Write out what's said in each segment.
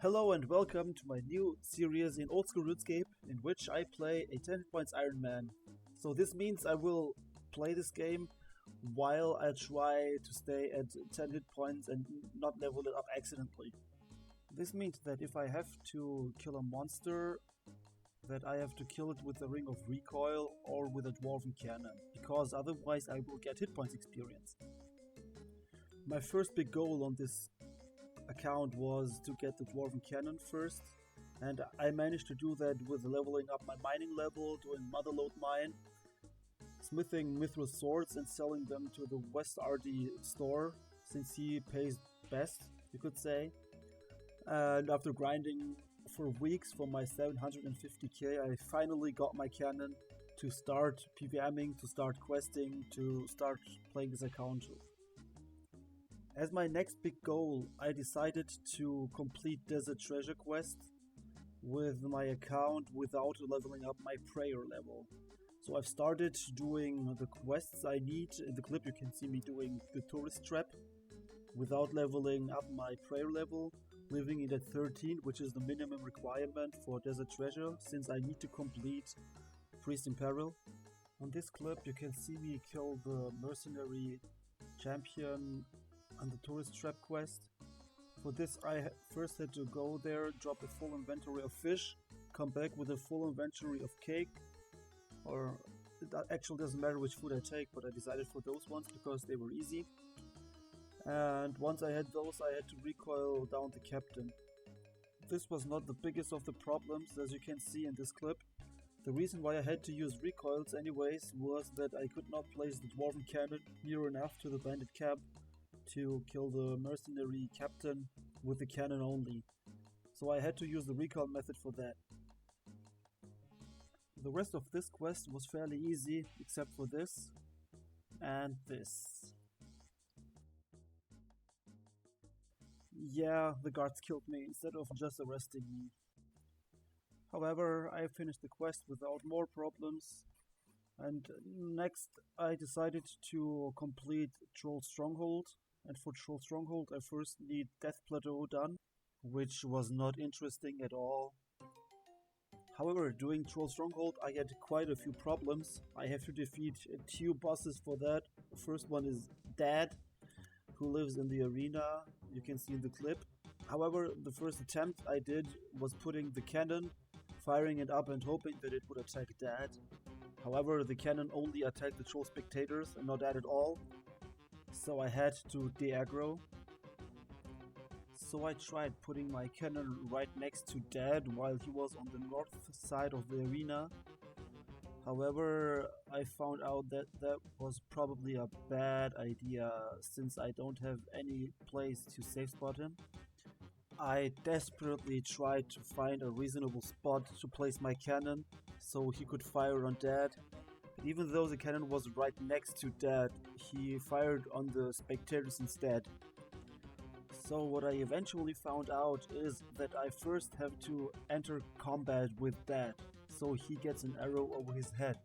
Hello and welcome to my new series in Old School RuneScape, in which I play a 10 hit points Ironman. So this means I will play this game while I try to stay at 10 hit points and not level it up accidentally. This means that if I have to kill a monster, that I have to kill it with a Ring of Recoil or with a Dwarven Cannon, because otherwise I will get hit points experience. My first big goal on this account was to get the Dwarven Cannon first, and I managed to do that with leveling up my mining level, doing Motherlode Mine, smithing mithril swords and selling them to the West RD store, since he pays best, you could say. And after grinding for weeks for my 750k, I finally got my cannon to start PVMing, to start questing, to start playing this account. As my next big goal, I decided to complete Desert Treasure Quest with my account without leveling up my prayer level. So I've started doing the quests I need. In the clip you can see me doing the Tourist Trap without leveling up my prayer level, leaving it at 13, which is the minimum requirement for Desert Treasure, since I need to complete Priest in Peril. On this clip you can see me kill the Mercenary Champion on the Tourist Trap quest. For this I first had to go there, drop a full inventory of fish, come back with a full inventory of cake, or it actually doesn't matter which food I take, but I decided for those ones because they were easy. And once I had those, I had to recoil down the captain. This was not the biggest of the problems, as you can see in this clip. The reason why I had to use recoils anyways was that I could not place the Dwarven Cannon near enough to the bandit camp to kill the Mercenary Captain with the cannon only. So I had to use the recoil method for that. The rest of this quest was fairly easy, except for this and this. Yeah, the guards killed me instead of just arresting me. However, I finished the quest without more problems. And next I decided to complete Troll Stronghold. And for Troll Stronghold I first need Death Plateau done, which was not interesting at all. However, doing Troll Stronghold I had quite a few problems. I have to defeat 2 bosses for that. The first one is Dad, who lives in the arena, you can see in the clip. However, the first attempt I did was putting the cannon, firing it up and hoping that it would attack Dad. However, the cannon only attacked the troll spectators and not Dad at all. So I had to de-aggro. So I tried putting my cannon right next to Dad while he was on the north side of the arena. However, I found out that that was probably a bad idea, since I don't have any place to safe spot him. I desperately tried to find a reasonable spot to place my cannon so he could fire on Dad. But even though the cannon was right next to Dad, he fired on the spectators instead. So what I eventually found out is that I first have to enter combat with Dad, so he gets an arrow over his head,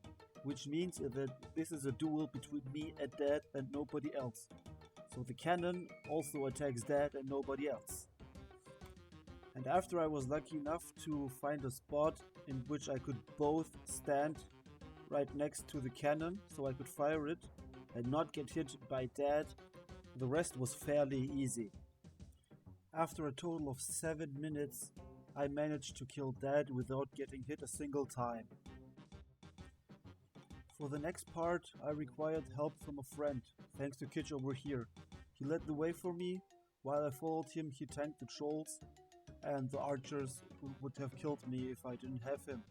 which means that this is a duel between me and Dad and nobody else. So the cannon also attacks Dad and nobody else. And after I was lucky enough to find a spot in which I could both stand right next to the cannon so I could fire it and not get hit by Dad, the rest was fairly easy. After a total of 7 minutes, I managed to kill Dad without getting hit a single time. For the next part, I required help from a friend, thanks to Kitch over here. He led the way for me. While I followed him, he tanked the trolls and the archers who would have killed me if I didn't have him.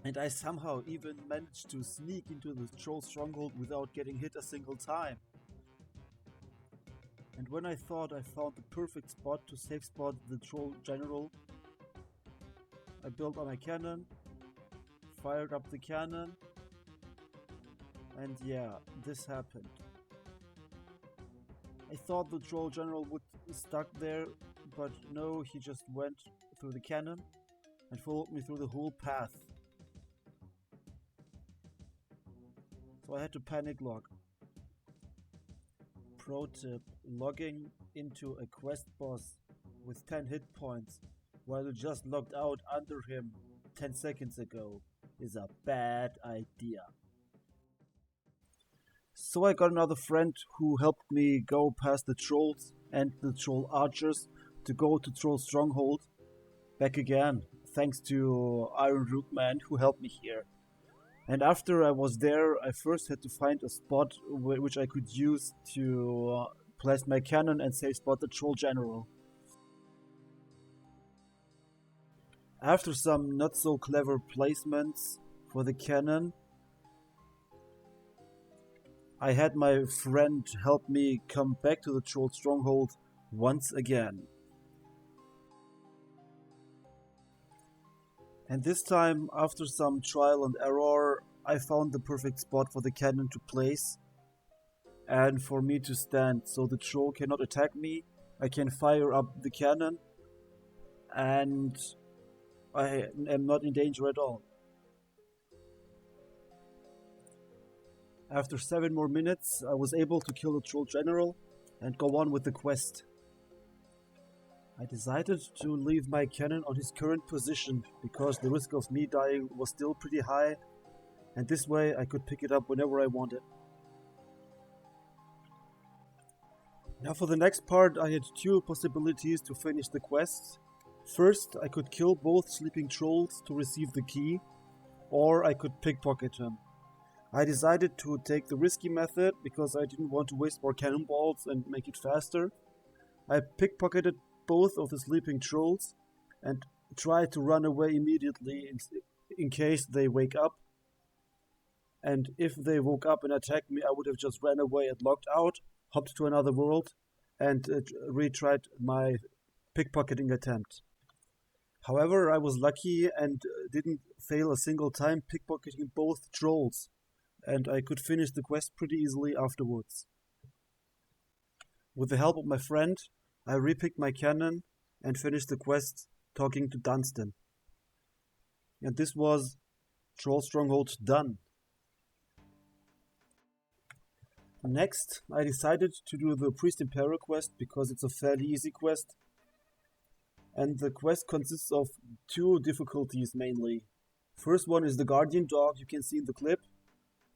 And I somehow even managed to sneak into the Troll Stronghold without getting hit a single time. And when I thought I found the perfect spot to safe spot the Troll General, I built on my cannon, fired up the cannon, and yeah, this happened. I thought the Troll General would be stuck there, but no, he just went through the cannon and followed me through the whole path. So I had to panic log. Pro tip: logging into a quest boss with 10 hit points while you just logged out under him 10 seconds ago is a bad idea. So I got another friend who helped me go past the trolls and the troll archers to go to Troll Stronghold back again, thanks to Iron Man who helped me here. And after I was there, I first had to find a spot which I could use to place my cannon and safe spot the troll general. After some not so clever placements for the cannon, I had my friend help me come back to the troll stronghold once again. And this time, after some trial and error, I found the perfect spot for the cannon to place and for me to stand, so the troll cannot attack me. I can fire up the cannon and I am not in danger at all. After 7 more minutes, I was able to kill the troll general and go on with the quest. I decided to leave my cannon on his current position because the risk of me dying was still pretty high, and this way I could pick it up whenever I wanted. Now for the next part, I had 2 possibilities to finish the quest. First, I could kill both sleeping trolls to receive the key, or I could pickpocket him. I decided to take the risky method because I didn't want to waste more cannonballs and make it faster. I pickpocketed both of the sleeping trolls and tried to run away immediately in case they wake up. And if they woke up and attacked me, I would have just ran away and logged out, hopped to another world, and retried my pickpocketing attempt. However, I was lucky and didn't fail a single time pickpocketing both trolls, and I could finish the quest pretty easily afterwards. With the help of my friend, I repicked my cannon and finished the quest talking to Dunstan. And this was Troll Stronghold done. Next, I decided to do the Priest Imperial quest because it's a fairly easy quest. And the quest consists of 2 difficulties mainly. First one is the Guardian Dog you can see in the clip.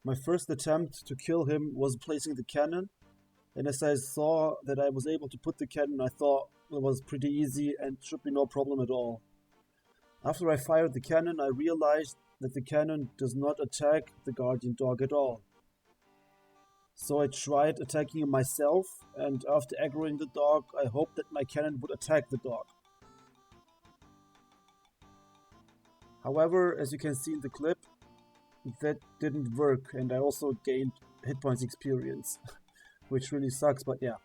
My first attempt to kill him was placing the cannon, and as I saw that I was able to put the cannon, I thought it was pretty easy and should be no problem at all. After I fired the cannon, I realized that the cannon does not attack the Guardian Dog at all. So I tried attacking him myself, and after aggroing the dog, I hoped that my cannon would attack the dog. However, as you can see in the clip, that didn't work, and I also gained hit points experience, which really sucks, but yeah.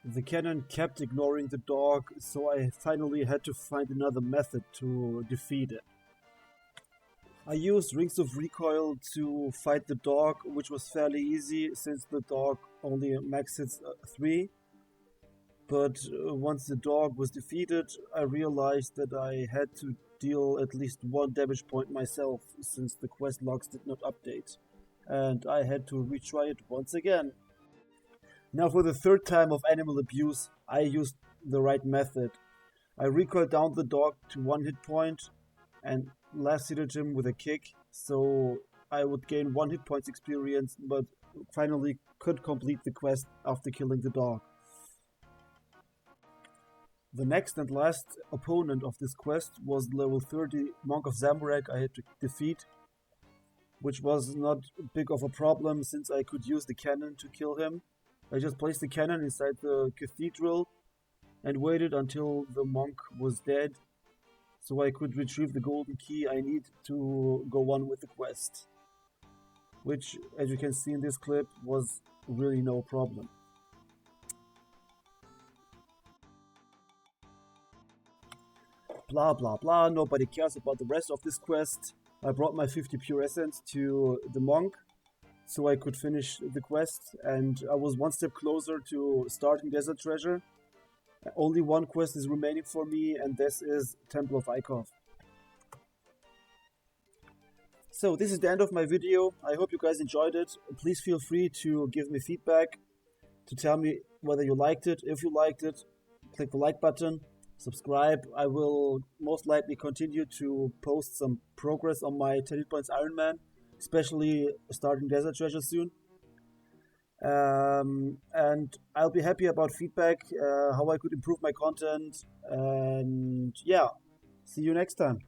The cannon kept ignoring the dog, so I finally had to find another method to defeat it. I used Rings of Recoil to fight the dog, which was fairly easy since the dog only max hits 3. But once the dog was defeated, I realized that I had to deal at least 1 damage point myself, since the quest logs did not update, and I had to retry it once again. Now for the 3rd time of animal abuse, I used the right method. I recoiled down the dog to 1 hit point and last hit him with a kick, so I would gain 1 hit points experience, but finally could complete the quest after killing the dog. The next and last opponent of this quest was level 30 Monk of Zemerik I had to defeat, which was not big of a problem since I could use the cannon to kill him. I just placed the cannon inside the cathedral and waited until the monk was dead, so I could retrieve the golden key I need to go on with the quest, which, as you can see in this clip, was really no problem. Blah blah blah, nobody cares about the rest of this quest. I brought my 50 pure essence to the monk so I could finish the quest, and I was 1 step closer to starting Desert Treasure. Only 1 quest is remaining for me, and this is Temple of Ikov. So this is the end of my video. I hope you guys enjoyed it. Please feel free to give me feedback, to tell me whether you liked it. If you liked it, click the like button, subscribe. I will most likely continue to post some progress on my 10 points Ironman, especially starting Desert Treasure soon. And I'll be happy about feedback, how I could improve my content. And yeah, see you next time.